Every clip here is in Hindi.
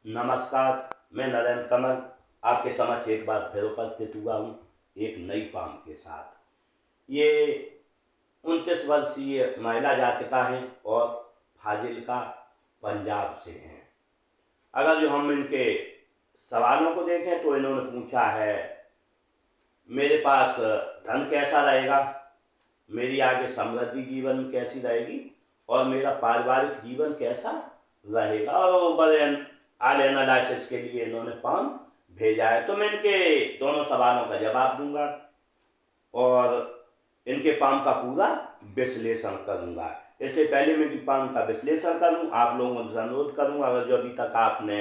नमस्कार। मैं नरेंद्र कमल आपके समक्ष एक बार फिर उपस्थित हुआ हूँ एक नई पाम के साथ। ये 29 वर्षीय महिला जातिका हैं और फाजिल्का पंजाब से हैं। अगर जो हम इनके सवालों को देखें तो इन्होंने पूछा है, मेरे पास धन कैसा रहेगा, मेरी आगे समृद्धि जीवन कैसी रहेगी और मेरा पारिवारिक जीवन कैसा रहेगा। और वो बड़े आल एनालिसिस के लिए इन्होंने फॉर्म भेजा है, तो मैं इनके दोनों सवालों का जवाब दूंगा और इनके फॉर्म का पूरा विश्लेषण करूंगा। इससे पहले मैं इनकी फॉर्म का विश्लेषण करूं, आप लोगों से अनुरोध करूंगा, अगर जो अभी तक आपने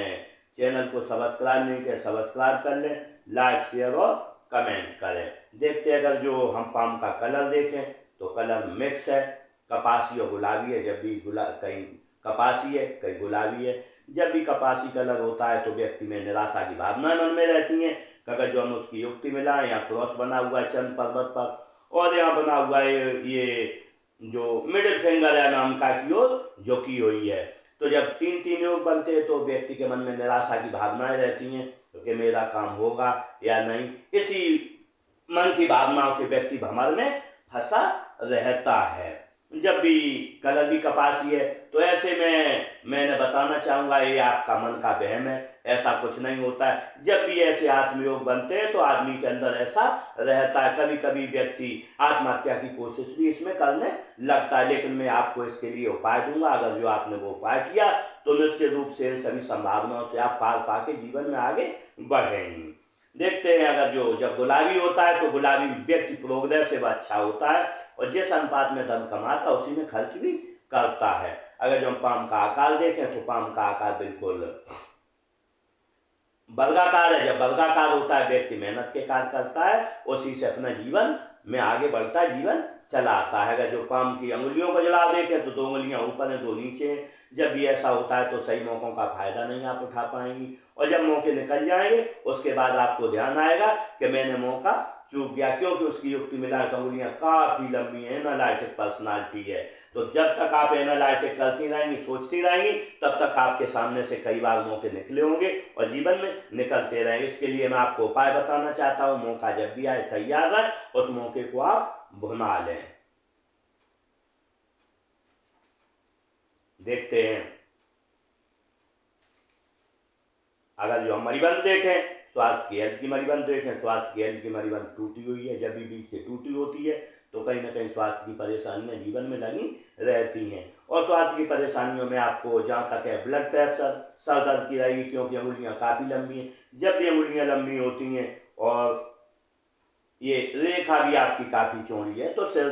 चैनल को सब्सक्राइब नहीं किया सब्सक्राइब कर लें, लाइक शेयर और कमेंट करें। देखते हैं, अगर जो हम फॉर्म का कलर देखें तो कलर मिक्स है, कपासी और गुलाबी है। जब भी कहीं कपासी है कहीं गुलाबी है। जब भी कपासी कलर होता है तो व्यक्ति में निराशा की भावनाएं मन में रहती हैं। अगर जो हम उसकी युक्ति मिला है, यहाँ क्रॉस बना हुआ है चंद पर्वत पर और यहाँ बना हुआ है ये जो मिडिल फिंगर है नाम का की ओर झुकी हुई है। तो जब तीन तीन योग बनते हैं तो व्यक्ति के मन में निराशा की भावनाएं रहती हैं, क्योंकि मेरा काम होगा या नहीं, इसी मन की भावनाओं के व्यक्ति भंवर में फंसा रहता है। जब भी कलर भी कपासी है तो ऐसे में मैंने बताना चाहूँगा ये आपका मन का वहम है, ऐसा कुछ नहीं होता है। जब भी ऐसे आत्मयोग बनते हैं तो आदमी के अंदर ऐसा रहता है। कभी कभी व्यक्ति आत्महत्या की कोशिश भी इसमें करने लगता है, लेकिन मैं आपको इसके लिए उपाय दूंगा। अगर जो आपने वो उपाय किया तो निश्चित रूप से इन सभी संभावनाओं से आप पार पाके जीवन में आगे बढ़ेंगे। देखते हैं, अगर जो जब गुलाबी होता है तो गुलाबी व्यक्ति प्रोग्रेसिव अच्छा होता है और जिस अनुपात में धन कमाता है उसी में खर्च भी करता है। अगर जो हम पाम का आकार देखें तो पाम का आकार बिल्कुल वर्गाकार है। जब वर्गाकार होता है व्यक्ति मेहनत के कार्य करता है, उसी से अपना जीवन में आगे बढ़ता है, जीवन चलाता है। अगर जो पाम की अंगुलियों का जुड़ाव देखें तो 2 उंगलियां ऊपर है 2 नीचे हैं। जब भी ऐसा होता है तो सही मौकों का फायदा नहीं आप उठा पाएंगी और जब मौके निकल जाएंगे उसके बाद आपको ध्यान आएगा कि मैंने मौका चूक गया, क्योंकि उसकी युक्ति मिला है। अंगुलियां काफी लंबी है, एनालिटिक पर्सनालिटी है। तो जब तक आप एनालिटिक करती रहेंगी, सोचती रहेंगी, तब तक आपके सामने से कई बार मौके निकले होंगे और जीवन में निकलते रहेंगे। इसके लिए मैं आपको उपाय बताना चाहता हूँ। मौका जब भी आए तैयार रहे, उस मौके को आप भुना लें। देखते हैं, अगर जो हम मणिबंध देखें, स्वास्थ्य की हेल्थ की मणिबंध देखें, स्वास्थ्य की हेल्थ की मणिबंध टूटी हुई है। जब भी बीच से टूटी होती है तो कहीं ना कहीं स्वास्थ्य की परेशानियां जीवन में लगी रहती हैं और स्वास्थ्य की परेशानियों में आपको जहाँ तक है ब्लड प्रेशर, सर दर्द की रहेगी, क्योंकि अंगुलियां काफी लंबी हैं। जब भी अंगुलियां लंबी होती हैं और ये रेखा भी आपकी काफी चौड़ी है तो सिर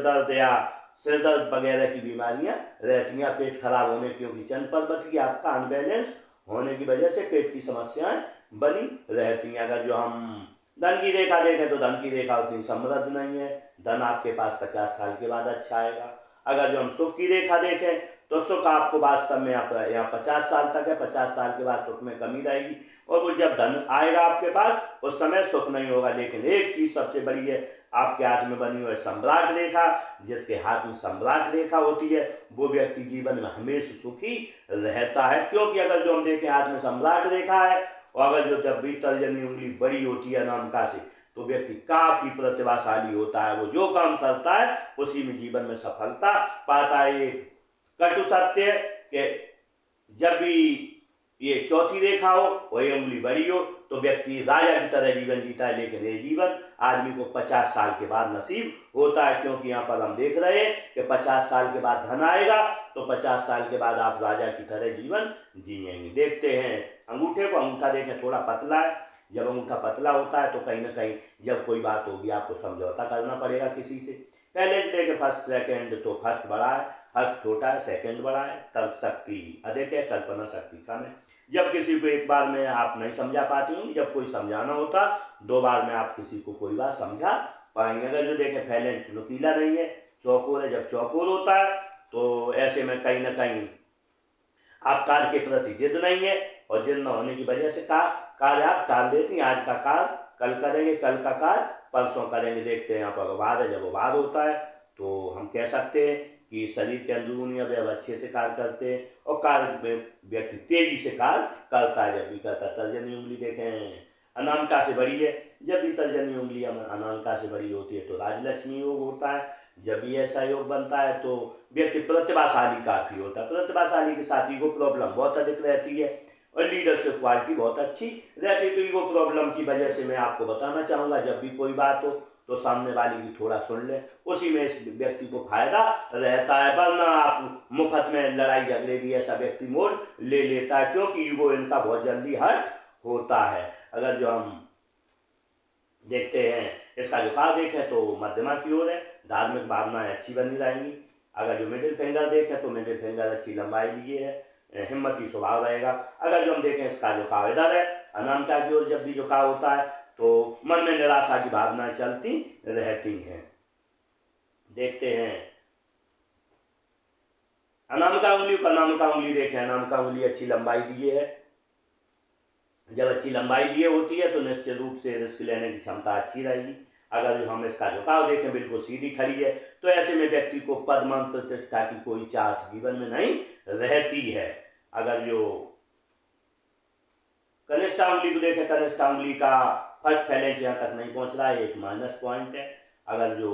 दर्द वगैरह की बीमारियां रहती हैं। पेट खराब होने, क्योंकि चंद पर्वत की आपका अनबैलेंस होने की वजह से पेट की समस्याएं बनी रहती हैं। अगर जो हम धन की रेखा देखें तो धन की रेखा उतनी समृद्ध नहीं है। धन आपके पास 50 साल के बाद अच्छा आएगा। अगर जो हम सुख की रेखा देखें तो सुख आपको वास्तव में यहाँ 50 साल तक है। 50 साल के बाद सुख में कमी रहेगी और वो जब धन आएगा आपके पास उस समय सुख नहीं होगा। लेकिन एक चीज सबसे बड़ी है, आपके हाथ में बनी हुई सम्राट रेखा, जिसके हाथ में सम्राट रेखा होती है वो व्यक्ति जीवन में हमेशा सुखी रहता है। क्योंकि अगर जो हम देखें हाथ में सम्राट रेखा है और अगर जो जब भी तर्जनी उंगली बड़ी होती है नामका से, तो व्यक्ति काफी प्रतिभाशाली होता है। वो जो काम करता है उसी में जीवन में सफलता पाता है। कटु सत्य कि जब भी ये चौथी रेखा हो और ये उंगली बड़ी हो तो व्यक्ति राजा की तरह जीवन जीता है, लेकिन ये जीवन आदमी को 50 साल के बाद नसीब होता है। क्योंकि यहाँ पर हम देख रहे हैं कि 50 साल के बाद धन आएगा तो 50 साल के बाद आप राजा की तरह जीवन जिएंगे। देखते हैं अंगूठे को, अंगूठा देखें थोड़ा पतला है। जब अंगूठा पतला होता है तो कहीं ना कहीं जब कोई बात होगी आपको समझौता करना पड़ेगा किसी से। पहले लेके फर्स्ट सेकेंड, तो फर्स्ट बड़ा है, फर्स्ट छोटा है, सेकेंड बड़ा है, तर्क शक्ति अधिक है, कल्पना शक्ति कम है। जब किसी को एक बार में आप नहीं समझा पाती होंगी, जब कोई समझाना होता 2 बार में आप किसी को कोई बात समझा पाएंगे। अगर जो देखें फैलेंस नुकीला नहीं है, चौकोर है। जब चौकोर होता है तो ऐसे में कहीं ना कहीं आप कार्य के प्रति जिद नहीं है और जिद न होने की वजह से कार्य आप टाल देती हैं। आज का कार्य कल करेंगे, कल का कार्य परसों करेंगे। देखते हैं यहाँ पर वाद है। जब वाद होता है तो हम कह सकते हैं कि शरीर के अंदरूनी अवयव अच्छे से कार्य करते हैं और कार्य में व्यक्ति तेजी से कार्य करता है। जब भी करता है, तर्जनी उंगली देखें अनामिका से बड़ी है, जब भी तर्जनी उंगली अनामिका से बड़ी होती है तो राजलक्ष्मी योग होता है। जब भी ऐसा योग बनता है तो व्यक्ति प्रतिभाशाली काफी होता है। प्रतिभाशाली के साथ ईगो प्रॉब्लम बहुत अधिक रहती है और लीडरशिप क्वालिटी बहुत अच्छी रहती है। तो ईगो प्रॉब्लम की वजह से मैं आपको बताना चाहूँगा, जब भी कोई बात हो तो सामने वाली की थोड़ा सुन ले, उसी में इस व्यक्ति को फायदा रहता है। वरना आप मुफ्त में लड़ाई झगड़े भी ऐसा व्यक्ति मोड़ ले लेता है, क्योंकि ईगो इनका बहुत जल्दी हर्ट होता है। अगर जो हम देखते हैं इसका झुकाव देखें तो मध्यमा की ओर है, धार्मिक भावनाएं अच्छी बनी रहेंगी। अगर जो मिडिल फिंगर देखें तो मिडिल फिंगर अच्छी लंबाई लिए है, हिम्मती स्वभाव रहेगा। अगर जो हम देखें इसका झुकाव इधर है अनामिका की ओर, जब भी झुकाव होता है तो मन में निराशा की भावनाएं चलती रहती हैं। देखते हैं अनामिका उंगली को, अनामिका उंगली देखें, अनामिका उंगली अच्छी लंबाई लिए है। जब अच्छी लंबाई लिए होती है तो निश्चित रूप से रिस्क लेने की क्षमता अच्छी रहेगी। अगर जो हम इसका झुकाव देखें बिल्कुल सीधी खड़ी है तो ऐसे में व्यक्ति को पद मान प्रतिष्ठा की कोई चाहत जीवन में नहीं रहती है। अगर जो कनिष्ठा उंगली को देखें, कनिष्ठा उंगली का फर्स्ट फैलेंस यहाँ तक नहीं पहुंच रहा है, एक माइनस पॉइंट है। अगर जो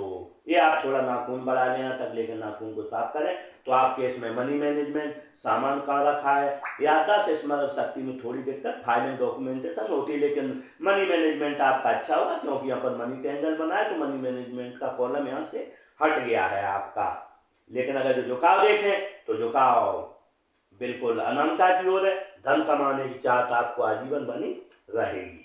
ये आप थोड़ा नाखून बढ़ा लें यहाँ तक, लेकिन नाखून को साफ करें तो आपके इसमें मनी मैनेजमेंट सामान कहाँ रखा है, याददाश्त स्मरण शक्ति में थोड़ी दिक्कत, फाइल डॉक्यूमेंटेशन होती है, लेकिन मनी मैनेजमेंट आपका अच्छा होगा क्योंकि यहाँ पर मनी ट्रायंगल बना है तो मनी मैनेजमेंट का कॉलम यहाँ से हट गया है आपका। लेकिन अगर जो झुकाव देखें तो झुकाव बिल्कुल अनामिका की ओर है, धन कमाने की चाहत आपको आजीवन बनी रहेगी।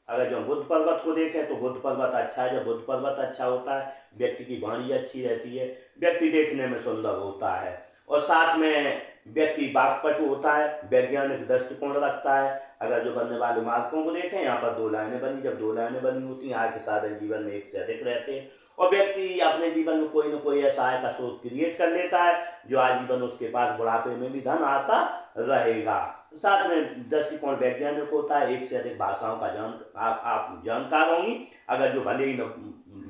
अगर जो बुध पर्वत को देखें तो बुध पर्वत अच्छा है। जब बुध पर्वत अच्छा होता है व्यक्ति की वाणी अच्छी रहती है, व्यक्ति देखने में सुंदर होता है और साथ में व्यक्ति वाक्पटु होता है, वैज्ञानिक दृष्टिकोण रखता है। अगर जो बनने वाले मार्कों को देखें यहाँ पर दो लाइनें बनी, जब दो लाइनें बनी होती हैं आय के साधन जीवन में एक से अधिक रहते हैं और व्यक्ति अपने जीवन में कोई न कोई ऐसा आय का स्रोत क्रिएट कर लेता है जो आजीवन उसके पास बुढ़ापे में भी धन आता रहेगा। साथ में दृष्टिकोण वैज्ञानिक होता है, एक से अधिक भाषाओं का आप जानकार होंगी। अगर जो भले ही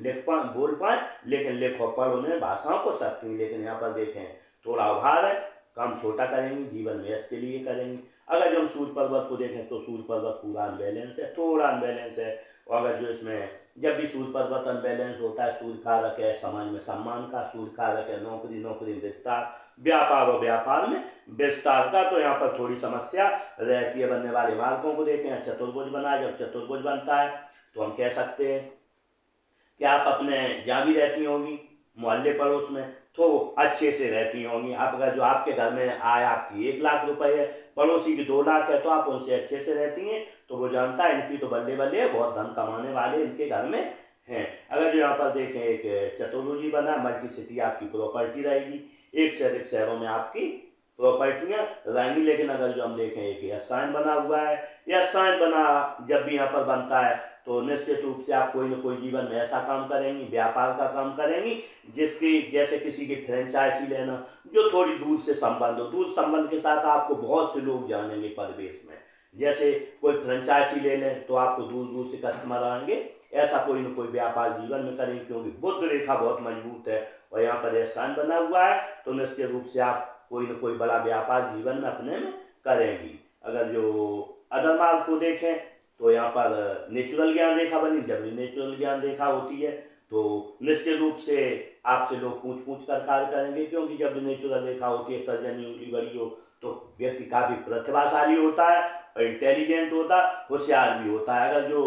लिख पाए बोल पाए लेकिन लिखो पढ़ो में भाषाओं को सकती, लेकिन यहाँ पर देखें थोड़ा उभार है, काम छोटा करेंगी, जीवन में यश के लिए करेंगी। अगर जो हम सूर्य पर्वत को देखें तो सूर्य पर्वत पूरा अनबैलेंस है, थोड़ा अनबैलेंस है। और अगर जो इसमें जब भी सूर्य पर्वत अनबैलेंस होता है, सूर्य कारक है समाज में सम्मान का, सूर्य कारक है नौकरी नौकरी विस्तार, व्यापार और व्यापार में विस्तार का, तो यहाँ पर थोड़ी समस्या रहती है। बनने वाले मार्गों को देखें, चतुर्भुज बना, जब चतुर्भुज बनता है तो हम कह सकते हैं कि आप अपने जहाँ भी रहती होंगी मोहल्ले पड़ोस में तो अच्छे से रहती होंगी। आप अगर जो आपके घर में आय आपकी 1 लाख रुपए है, पड़ोसी की 2 लाख है, तो आप उनसे अच्छे से रहती हैं तो वो जानता है इनकी तो बल्ले बल्ले बहुत धन कमाने वाले इनके घर में हैं। अगर जो यहाँ पर देखें एक चतुर्भुजी बना, मल्टी सिटी आपकी प्रॉपर्टी रहेगी, एक से अधिक शहरों में आपकी प्रॉपर्टियां रहेंगी। लेकिन अगर जो हम देखें एक यस साइन बना हुआ है, यस साइन बना जब भी यहाँ पर बनता है तो निश्चित रूप से आप कोई न कोई जीवन में ऐसा काम करेंगी, व्यापार का काम करेंगी जिसकी जैसे किसी की फ्रेंचाइजी लेना, जो थोड़ी दूर से संबंध हो, दूर संबंध के साथ आपको बहुत से लोग जानेंगे परिवेश में। जैसे कोई फ्रेंचाइजी ले लें तो आपको दूर दूर से कस्टमर आएंगे, ऐसा कोई न कोई व्यापार जीवन में करेंगे क्योंकि बुध रेखा बहुत मजबूत है और यहाँ पर स्थान बना हुआ है तो निश्चित रूप से आप कोई न कोई बड़ा व्यापार जीवन में अपने में करेंगी। अगर जो अदर मार्ग को देखें तो यहाँ पर नेचुरल ज्ञान रेखा बनी, जब भी नेचुरल ज्ञान रेखा होती है तो निश्चित रूप से आपसे लोग पूछ पूछ कर कार्य करेंगे, क्योंकि जब भी नेचुरल रेखा होती है तर्जनी उंगली बड़ी हो तो व्यक्ति काफी प्रतिभाशाली होता है और इंटेलिजेंट होता है, होशियार भी होता है। अगर जो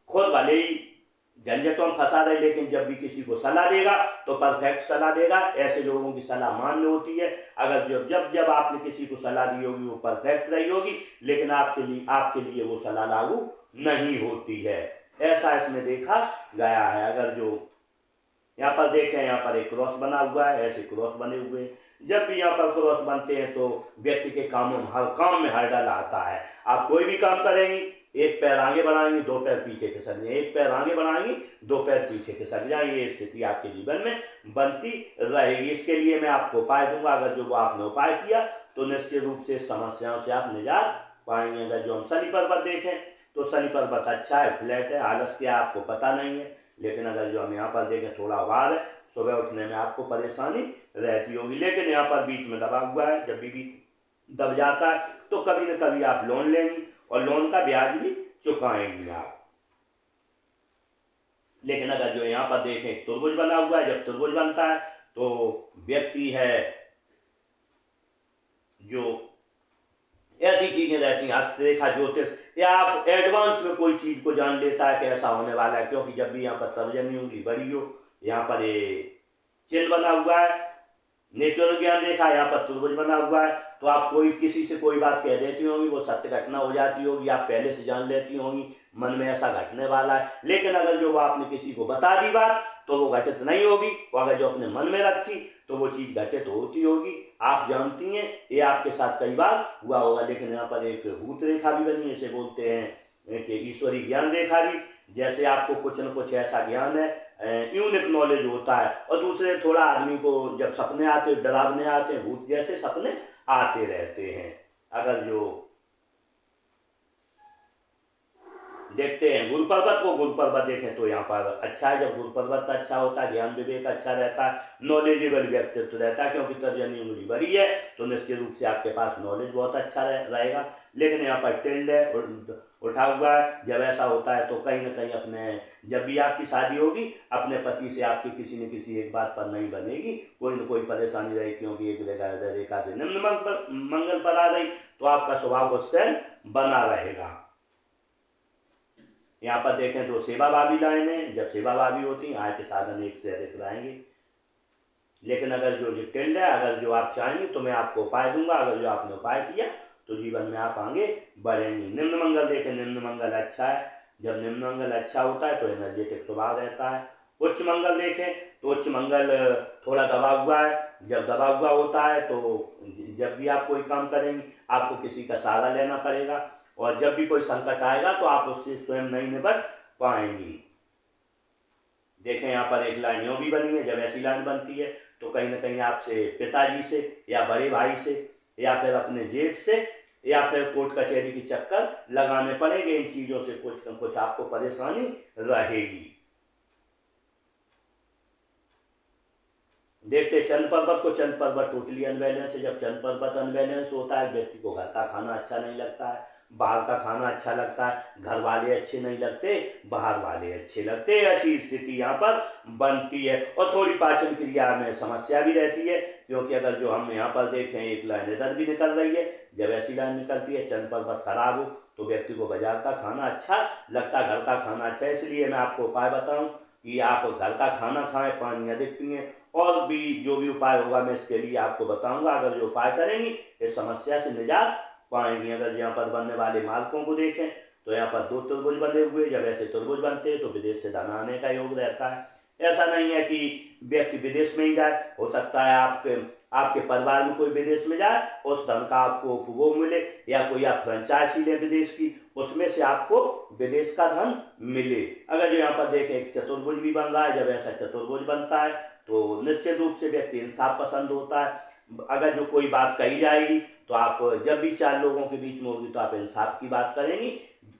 खुद भले ही झंझटों में फंसा रहे लेकिन जब भी किसी को सलाह देगा तो परफेक्ट सलाह देगा, ऐसे लोगों की सलाह मान्य होती है। अगर जब जब आपने किसी को सलाह दी होगी वो परफेक्ट रही होगी लेकिन आपके लिए वो सलाह लागू नहीं होती है, ऐसा इसमें देखा गया है। अगर जो यहाँ पर देखें यहाँ पर एक क्रॉस बना हुआ है, ऐसे क्रॉस बने हुए हैं, जब भी यहाँ पर क्रॉस बनते हैं तो व्यक्ति के कामों में हर काम में हर्डल आता है। आप कोई भी काम करेंगी, एक पैर आगे बढ़ाएंगे 2 पैर पीछे खिसक जाएंगे, एक पैर आगे बढ़ाएंगे 2 पैर पीछे खिसक जाएंगे, ये स्थिति आपके जीवन में बनती रहेगी। इसके लिए मैं आपको उपाय दूंगा, अगर जो वो आपने उपाय किया तो निश्चित रूप से समस्याओं से आप निजात पाएंगे। अगर जो हम शनि पर्वत देखें तो शनि पर्वत अच्छा है, फ्लैट है, आलस क्या आपको पता नहीं है, लेकिन अगर जो हम यहाँ पर देखें थोड़ा वार है, सुबह उठने में आपको परेशानी रहती होगी। लेकिन यहाँ पर बीच में दबा हुआ है, जब भी दब जाता है तो कभी न कभी आप लोन लेंगी और लोन का ब्याज भी चुकाएंगी आप। लेकिन अगर जो यहाँ पर देखें त्रिभुज बना हुआ है, जब त्रिभुज बनता है तो व्यक्ति है जो ऐसी चीजें रहती हैं, हस्तरेखा, ज्योतिष, या आप एडवांस में कोई चीज को जान लेता है कि ऐसा होने वाला है, क्योंकि जब भी यहाँ पर तर्जनी उंगली बड़ी हो, यहाँ पर ये चिन्ह बना हुआ है, नेचुरल ज्ञान रेखा, यहाँ पर त्रिभुज बना हुआ है, तो आप कोई किसी से कोई बात कह देती होंगी, वो सत्य घटना हो जाती होगी, आप पहले से जान लेती होंगी मन में ऐसा घटने वाला है। लेकिन अगर जो आपने किसी को बता दी बात तो वो घटित नहीं होगी, और अगर जो अपने मन में रखी तो वो चीज घटित होती होगी। आप जानती हैं, ये आपके साथ कई बार हुआ होगा। लेकिन यहाँ पर एक भूत रेखा भी बनी है, इसे बोलते हैं कि ईश्वरी ज्ञान रेखा भी। जैसे आपको कुछ न कुछ ऐसा ज्ञान है, यूनिक नॉलेज होता है, और दूसरे थोड़ा आदमी को जब सपने आते, डरावने आते हैं, भूत जैसे सपने आते रहते हैं। अगर जो देखते हैं गुरु पर्वत को, गुरु पर्वत देखें तो यहाँ पर अच्छा है। जब गुरु पर्वत अच्छा होता है, ज्ञान विवेक अच्छा रहता है, नॉलेजेबल व्यक्तित्व रहता है, क्योंकि तर्जनी उंगली बड़ी है तो निश्चित रूप से आपके पास नॉलेज बहुत अच्छा रहेगा। लेकिन यहाँ पर टिल्ड है, उठा हुआ है, जब ऐसा होता है तो कहीं ना कहीं अपने, जब भी आपकी शादी होगी अपने पति से आपकी किसी न किसी एक बात पर नहीं बनेगी, कोई न कोई परेशानी रहेगी, क्योंकि एक रेखा से निम्न मंगल पर आ रही, तो आपका स्वभाव उससे बना रहेगा। यहाँ पर देखें तो सेवा भावी लाइन है, जब सेवा भावी होती है आय के साधन एक से अधिक रहेंगे। लेकिन अगर जो टिल्ड है, अगर जो आप चाहेंगे तो मैं आपको उपाय दूंगा, अगर जो आपने उपाय किया तो जीवन में आप आगे बढ़ेंगे। निम्न मंगल देखें, निम्न मंगल अच्छा है, जब निम्न मंगल अच्छा होता है तो एनर्जेटिक स्वभाव रहता है। उच्च मंगल देखें तो उच्च मंगल थोड़ा दबा हुआ है, जब दबा हुआ होता है तो जब भी आप कोई काम करेंगे आपको किसी का सहारा लेना पड़ेगा, और जब भी कोई संकट आएगा तो आप उससे स्वयं नहीं निपट पाएंगी। देखें यहाँ पर एक लाइन यूं भी बनी है, जब ऐसी लाइन बनती है तो कहीं ना कहीं आपसे पिताजी से या बड़े भाई से या फिर अपने जेठ से या फिर कोर्ट कचहरी की चक्कर लगाने पड़ेंगे। इन चीजों से कुछ न कुछ आपको परेशानी रहेगी। देखते चंद्र पर्वत को, चंद्र पर्वत टोटली अनबैलेंस है। जब चंद्र पर्वत अनबैलेंस होता है, व्यक्ति को घर का खाना अच्छा नहीं लगता है, बाहर का खाना अच्छा लगता है, घर वाले अच्छे नहीं लगते, बाहर वाले अच्छे लगते, ऐसी स्थिति यहाँ पर बनती है। और थोड़ी पाचन क्रिया में समस्या भी रहती है, क्योंकि अगर जो हम यहाँ पर देखें एक लाइन इधर भी निकल रही है, जब ऐसी लाइन निकलती है चंद्र पर्वत खराब हो तो व्यक्ति को बाजार का खाना अच्छा लगता है, घर का खाना अच्छा। इसलिए मैं आपको उपाय बताऊं कि आप घर का खाना खाएं, पानी अधिक पिए, और भी जो भी उपाय होगा मैं इसके लिए आपको बताऊंगा। अगर जो उपाय करेंगी इस समस्या से निजात पाएंगे। अगर यहाँ पर बनने वाले मार्गों को देखें तो यहाँ पर 2 त्रिभुज बने हुए, जब ऐसे त्रिभुज बनते हैं तो विदेश से धन आने का योग रहता है। ऐसा नहीं है कि व्यक्ति विदेश में ही जाए, हो सकता है आपके परिवार में कोई विदेश में जाए, उस धन का आपको उपभोग मिले, या कोई आप फ्रेंचाइजी ले विदेश की, उसमें से आपको विदेश का धन मिले। अगर जो यहाँ पर देखें एक चतुर्भुज भी बन रहा है, जब ऐसा चतुर्भुज बनता है तो निश्चित रूप से व्यक्ति इंसाफ पसंद होता है। अगर जो कोई बात कही जाएगी तो आप जब भी 4 लोगों के बीच में होगी तो आप इंसाफ की बात करेंगी,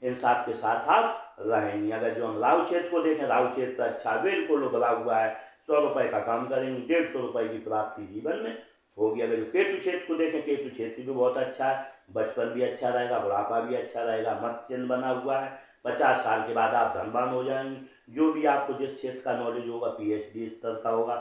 इंसाफ के साथ आप रहेंगी। अगर जो हम राहु क्षेत्र को देखें, राहु क्षेत्र अच्छा बिल्कुल उभरा हुआ है, 100 रुपए का काम करेंगे, 150 रुपए की प्राप्ति जीवन में होगी। अगर जो केतु क्षेत्र को देखें, केतु क्षेत्र भी बहुत अच्छा है, बचपन भी अच्छा रहेगा, बुढ़ापा भी अच्छा रहेगा, मत चिन्ह बना हुआ है, 50 साल के बाद आप धनवान हो जाएंगे। जो भी आपको जिस क्षेत्र का नॉलेज होगा PhD स्तर का होगा।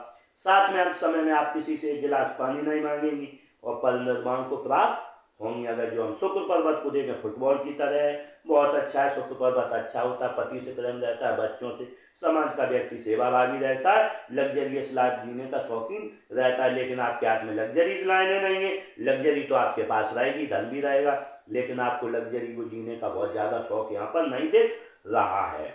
साथ में अंत समय में आप किसी से 1 गिलास पानी नहीं मांगेंगी और पल निर्माण को प्राप्त होंगे। अगर जो हम शुक्र पर्वत को देखें, फुटबॉल की तरह है, बहुत अच्छा है, शुक्र पर्वत अच्छा होता है, पति से प्रेम रहता है, बच्चों से, समाज का व्यक्ति सेवाभावी रहता है, लग्जरियस लाइफ जीने का शौकीन रहता है। लेकिन आपके हाथ में लग्जरीज लाइनें नहीं है, लग्जरी तो आपके पास रहेगी, धन भी रहेगा, लेकिन आपको लग्जरी को जीने का बहुत ज्यादा शौक यहाँ पर नहीं दिख रहा है।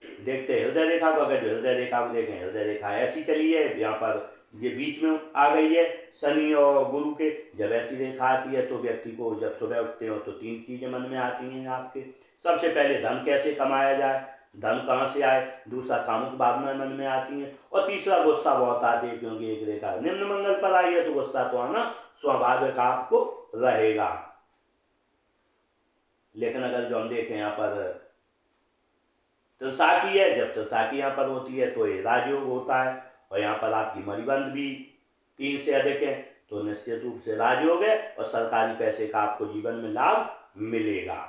देखते हैं हृदय रेखा को, अगर जो हृदय रेखा को देखें, हृदय रेखा ऐसी चली है, यहाँ पर ये बीच में आ गई है शनि और गुरु के। जब ऐसी रेखा आती है तो व्यक्ति को जब सुबह उठते हो तो 3 चीजें मन में आती हैं आपके। सबसे पहले धन कैसे कमाया जाए, धन कहाँ से आए, दूसरा कामुक भावनाएं मन में आती हैं, और तीसरा गुस्सा बहुत आती है, क्योंकि एक रेखा निम्न मंगल पर आई है तो गुस्सा तो आना स्वाभाविक आपको रहेगा। लेकिन अगर जो हम देखें यहाँ पर त्रिशाखी है, जब त्रिशाखी यहाँ पर होती है तो ये राजयोग होता है, और यहाँ पर आपकी मणिबंध भी 3 से अधिक है तो निश्चित रूप से राजयोग है और सरकारी पैसे का आपको जीवन में लाभ मिलेगा।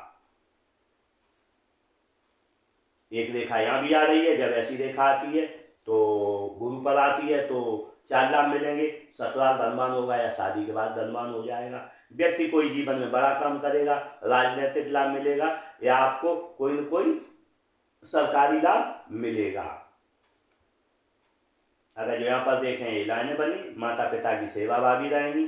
एक रेखा यहाँ भी आ रही है, जब ऐसी रेखा आती है तो गुरु पर आती है तो 4 लाभ मिलेंगे, ससुराल धनवान होगा या शादी के बाद धनवान हो जाएगा, व्यक्ति कोई जीवन में बड़ा काम करेगा, राजनीतिक लाभ मिलेगा, या आपको कोई न कोई सरकारी लाभ मिलेगा। अगर जो यहाँ पर देखें ये लाइनें बनी, माता पिता की सेवा भागी रहेंगी।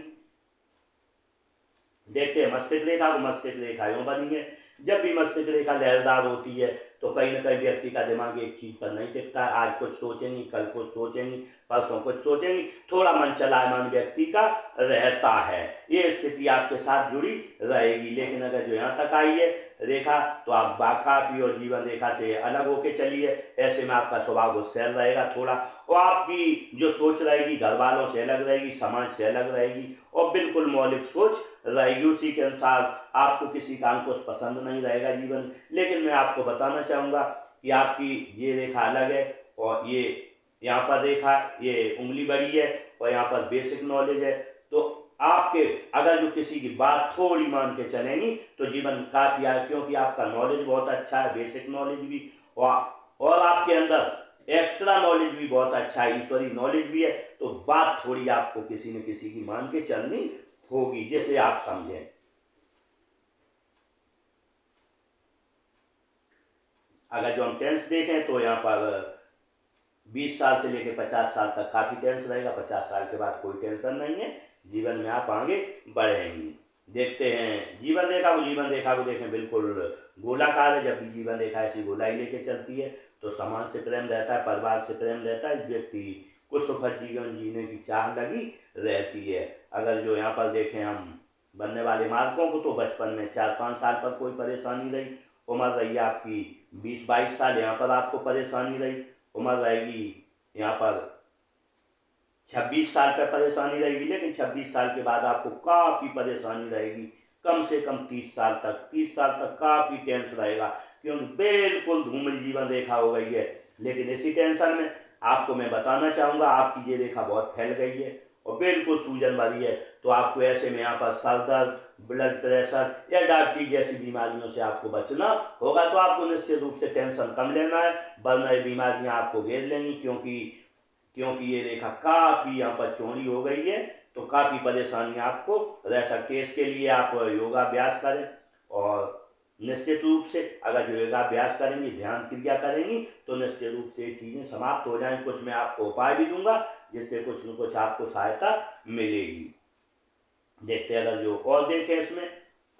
देखते हैं मस्तिष्क रेखा को, मस्तिष्क रेखा यूं बनी है, जब भी मस्तिष्क रेखा लहरदार होती है तो कहीं न कहीं व्यक्ति का दिमाग एक चीज पर नहीं टिकता है, आज कुछ सोचेंगी, कल कुछ सोचेंगी, परसों कुछ सोचेंगी, थोड़ा मन चलायमान व्यक्ति का रहता है, ये स्थिति आपके साथ जुड़ी रहेगी। लेकिन अगर जो यहाँ तक आई है रेखा तो आप काफी और जीवन रेखा से अलग होके चलिए, ऐसे में आपका स्वभाव गुस्सैल रहेगा थोड़ा, और आपकी जो सोच रहेगी घर वालों से अलग रहेगी, समाज से अलग रहेगी, और बिल्कुल मौलिक सोच रहेगी, उसी के अनुसार आपको किसी काम को पसंद नहीं रहेगा जीवन। लेकिन मैं आपको बताना चाहूँगा कि आपकी ये रेखा अलग है, और ये यहाँ पर रेखा ये उंगली बड़ी है, और यहाँ पर बेसिक नॉलेज है, तो आपके अगर जो किसी की बात थोड़ी मान के चलेंगी तो जीवन काफी है, क्योंकि आपका नॉलेज बहुत अच्छा है, बेसिक नॉलेज भी, और आपके अंदर एक्स्ट्रा नॉलेज भी बहुत अच्छा है, ईश्वरीय नॉलेज भी है, तो बात थोड़ी आपको किसी न किसी की मान के चलनी होगी, जिसे आप समझें। अगर जो हम टेंस देखें तो यहाँ पर 20 साल से लेकर 50 साल तक काफी टेंस रहेगा, 50 साल के बाद कोई टेंशन नहीं है, जीवन में आप आगे बढ़ेंगी। देखते हैं जीवन रेखा को, जीवन रेखा को देखें बिल्कुल गोलाकार है, जब भी जीवन रेखा ऐसी गोलाई लेके चलती है तो समाज से प्रेम रहता है, परिवार से प्रेम रहता है, व्यक्ति को सुखद जीवन जीने की चाह लगी रहती है। अगर जो यहाँ पर देखें हम बनने वाले मार्कों को तो बचपन में 4-5 साल पर कोई परेशानी रही, उम्र रही आपकी 20-22 साल, यहाँ पर आपको परेशानी रही, उम्र रहेगी यहाँ पर 26 साल पर परेशानी रहेगी, लेकिन 26 साल के बाद आपको काफ़ी परेशानी रहेगी, कम से कम 30 साल तक, 30 साल तक काफ़ी टेंस रहेगा, क्योंकि बिल्कुल धूमिल जीवन रेखा हो गई है। लेकिन इसी टेंशन में आपको मैं बताना चाहूँगा आपकी ये रेखा बहुत फैल गई है और बिल्कुल सूजन भरी है, तो आपको ऐसे में यहाँ पर सर दर्द, ब्लड प्रेशर या डायबिटीज जैसी बीमारियों से आपको बचना होगा। तो आपको निश्चित रूप से टेंशन कम लेना है, वरना ये बीमारियाँ आपको घेर लेंगी, क्योंकि ये रेखा काफ़ी यहाँ पर चौड़ी हो गई है, तो काफ़ी परेशानी आपको रह सकती है। इसके लिए आप योगाभ्यास करें, और निश्चित रूप से अगर जो योगाभ्यास करेंगी, ध्यान क्रिया करेंगी, तो निश्चित रूप से चीज़ें समाप्त हो जाएंगी। कुछ मैं आपको उपाय भी दूंगा जिससे कुछ न कुछ आपको सहायता मिलेगी। देखते हैं अगर जो और देखें इसमें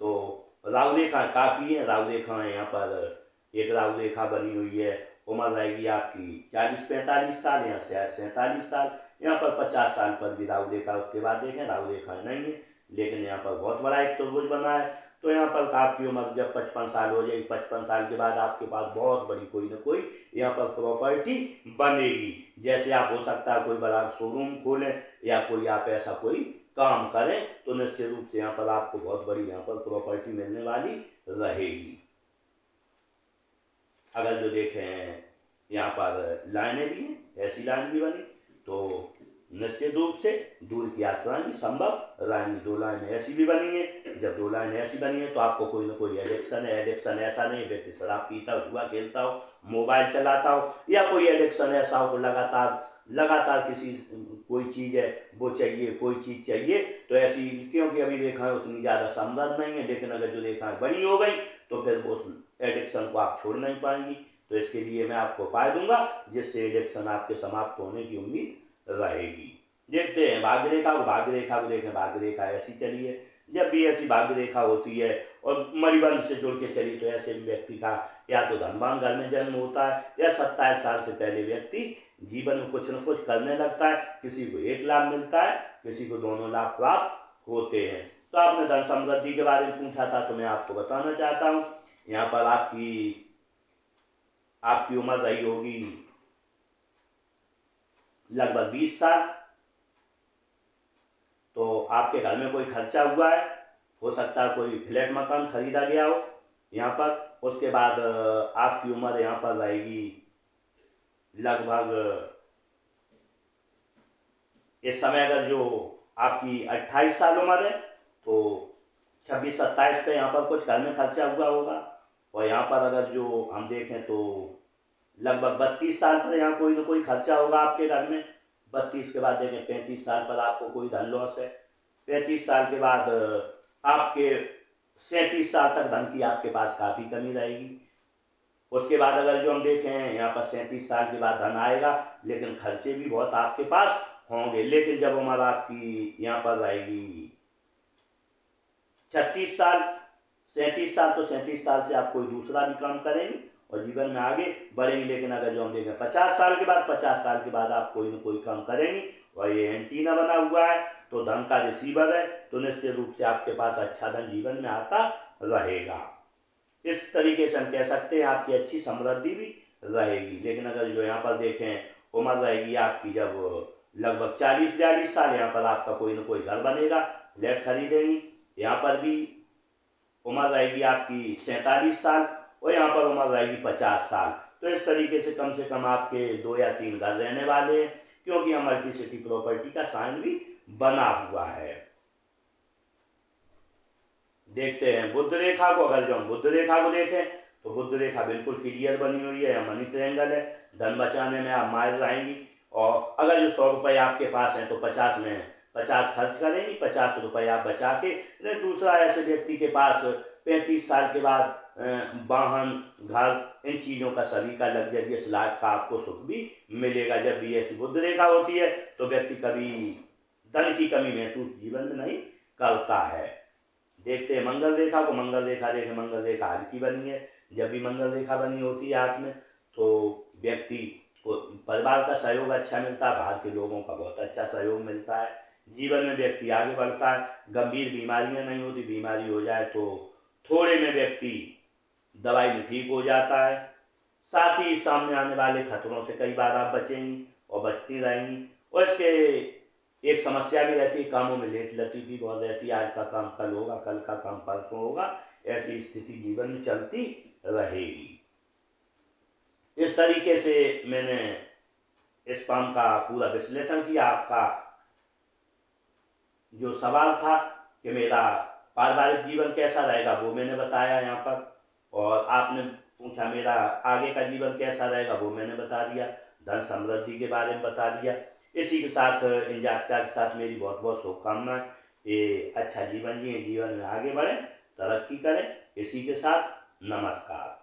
तो राहु रेखा काफ़ी है, राहु रेखा है यहाँ पर एक राहु रेखा बनी हुई है, उम्र रहेगी आपकी 40-45 साल या 47 साल, यहाँ पर 50 साल पर भी राहु रेखा। उसके बाद देखें राहु रेखा नहीं है, लेकिन यहाँ पर बहुत बड़ा एक त्रिभुज बना है, तो यहाँ पर काफ़ी उम्र जब 55 साल हो जाएगी, 55 साल के बाद आपके पास बहुत बड़ी कोई ना कोई यहाँ पर प्रॉपर्टी बनेगी। जैसे आप हो सकता है कोई बड़ा शोरूम खोलें या कोई आप ऐसा कोई काम करें, तो निश्चित रूप से यहाँ पर आपको बहुत बड़ी यहाँ पर प्रॉपर्टी मिलने वाली रहेगी। अगर जो देखें यहाँ पर लाइनें भी हैं, ऐसी लाइन भी बनी, तो निश्चित रूप से दूर की यात्राएं भी संभव रहेंगी। 2 लाइनें ऐसी भी बनी है, जब 2 लाइनें ऐसी बनी है तो आपको कोई ना कोई एडिक्शन है। एडिक्शन ऐसा नहीं व्यक्ति शराब पीता हो, जुआ खेलता हो, मोबाइल चलाता हो, या कोई एडिक्शन ऐसा हो लगातार किसी कोई चीज़ है वो चाहिए, कोई चीज़ चाहिए, तो ऐसी, क्योंकि अभी रेखाएं उतनी ज़्यादा समृद्ध नहीं है, लेकिन अगर जो रेखाएं बड़ी हो गई तो फिर वो एडिक्शन को आप छोड़ नहीं पाएंगी। तो इसके लिए मैं आपको उपाय दूंगा जिससे एडिक्शन आपके समाप्त होने की उम्मीद रहेगी। देखते हैं भाग्य रेखा को, भाग्य रेखा को देखें, भाग्य रेखा ऐसी चली है, जब भी ऐसी भाग्य रेखा होती है और मणिबंध से जुड़ के चली तो ऐसे व्यक्ति का या तो धनवान घर में जन्म होता है, या 27 साल से पहले व्यक्ति जीवन में कुछ न कुछ करने लगता है, किसी को 1 लाभ मिलता है, किसी को दोनों लाभ प्राप्त होते हैं। तो आपने धन समृद्धि के बारे में पूछा था, तो मैं आपको बताना चाहता हूँ यहाँ पर आपकी उम्र रही होगी लगभग 20 साल, तो आपके घर में कोई खर्चा हुआ है, हो सकता है कोई फ्लैट मकान खरीदा गया हो यहाँ पर, उसके बाद आपकी उम्र यहाँ पर रहेगी लगभग, इस समय अगर जो आपकी 28 साल उम्र है तो 26-27 पे यहाँ पर कुछ घर में खर्चा हुआ होगा। और यहाँ पर अगर जो हम देखें तो लगभग 32 साल पर यहाँ कोई ना कोई खर्चा होगा आपके घर में। 32 के बाद देखें 35 साल पर आपको कोई धन लॉस है। 35 साल के बाद आपके 37 साल तक धन की आपके पास काफ़ी कमी रहेगी। उसके बाद अगर जो हम देखें यहाँ पर 37 साल के बाद धन आएगा, लेकिन खर्चे भी बहुत आपके पास होंगे। लेकिन जब उम्र आपकी यहाँ पर रहेगी 36 साल, 37 साल, तो 37 साल से आप कोई दूसरा भी काम करेंगे और जीवन में आगे बढ़ेंगे। लेकिन अगर जो हम देखें 50 साल के बाद, 50 साल के बाद आप कोई ना कोई काम करेंगे और ये एंटीना बना हुआ है तो धन का रिसीवर है, तो निश्चित रूप से आपके पास अच्छा धन जीवन में आता रहेगा। इस तरीके से हम कह सकते हैं आपकी अच्छी समृद्धि भी रहेगी। लेकिन अगर जो यहाँ पर देखें उम्र रहेगी आपकी जब लगभग 40-42 साल, यहाँ पर आपका कोई ना कोई घर बनेगा, फ्लैट खरीदेंगी। यहाँ पर भी उम्र रहेगी आपकी 47 साल और यहाँ पर उम्र रहेगी 50 साल। तो इस तरीके से कम आपके 2 या 3 घर रहने वाले हैं, क्योंकि यहाँ मल्टी सिटी प्रॉपर्टी का साइन भी बना हुआ है। देखते हैं बुध रेखा को। अगर जो हम बुध रेखा को देखें तो बुध रेखा बिल्कुल क्लियर बनी हुई है, मनी ट्रायंगल है। धन बचाने में आप माहिर रहेंगी। और अगर जो 100 रुपये आपके पास हैं तो 50 में 50 खर्च करेंगी, 50 रुपये आप बचा के। दूसरा ऐसे व्यक्ति के पास 35 साल के बाद वाहन, घर, इन चीज़ों का सभी का लग्जरियस लाइफ का आपको सुख भी मिलेगा। जब भी ऐसी बुध रेखा होती है तो व्यक्ति कभी धन की कमी महसूस जीवन में नहीं करता है। देखते हैं मंगल रेखा को। मंगल रेखा देखें, मंगल रेखा हल्की बनी है। जब भी मंगल रेखा बनी होती है हाथ में तो व्यक्ति को परिवार का सहयोग अच्छा मिलता है, बाहर के लोगों का बहुत अच्छा सहयोग मिलता है। जीवन में व्यक्ति आगे बढ़ता है, गंभीर बीमारियां नहीं होती। बीमारी हो जाए तो थोड़े में व्यक्ति दवाई में ठीक हो जाता है। साथ ही सामने आने वाले खतरों से कई बार आप बचेंगी और बचती रहेंगी। और इसके एक समस्या भी रहती है, कामों में लेट लतीफी बहुत रहती है। आज का काम कल होगा, कल का काम परसों होगा, ऐसी स्थिति जीवन में चलती रहेगी। इस तरीके से मैंने इस काम का पूरा विश्लेषण किया। आपका जो सवाल था कि मेरा पारिवारिक जीवन कैसा रहेगा, वो मैंने बताया यहाँ पर। और आपने पूछा मेरा आगे का जीवन कैसा रहेगा, वो मैंने बता दिया। धन समृद्धि के बारे में बता दिया। इसी के साथ इन जातकों के साथ मेरी बहुत बहुत शुभकामनाएं। ये अच्छा जीवन जिए, जीवन में आगे बढ़ें, तरक्की करें। इसी के साथ नमस्कार।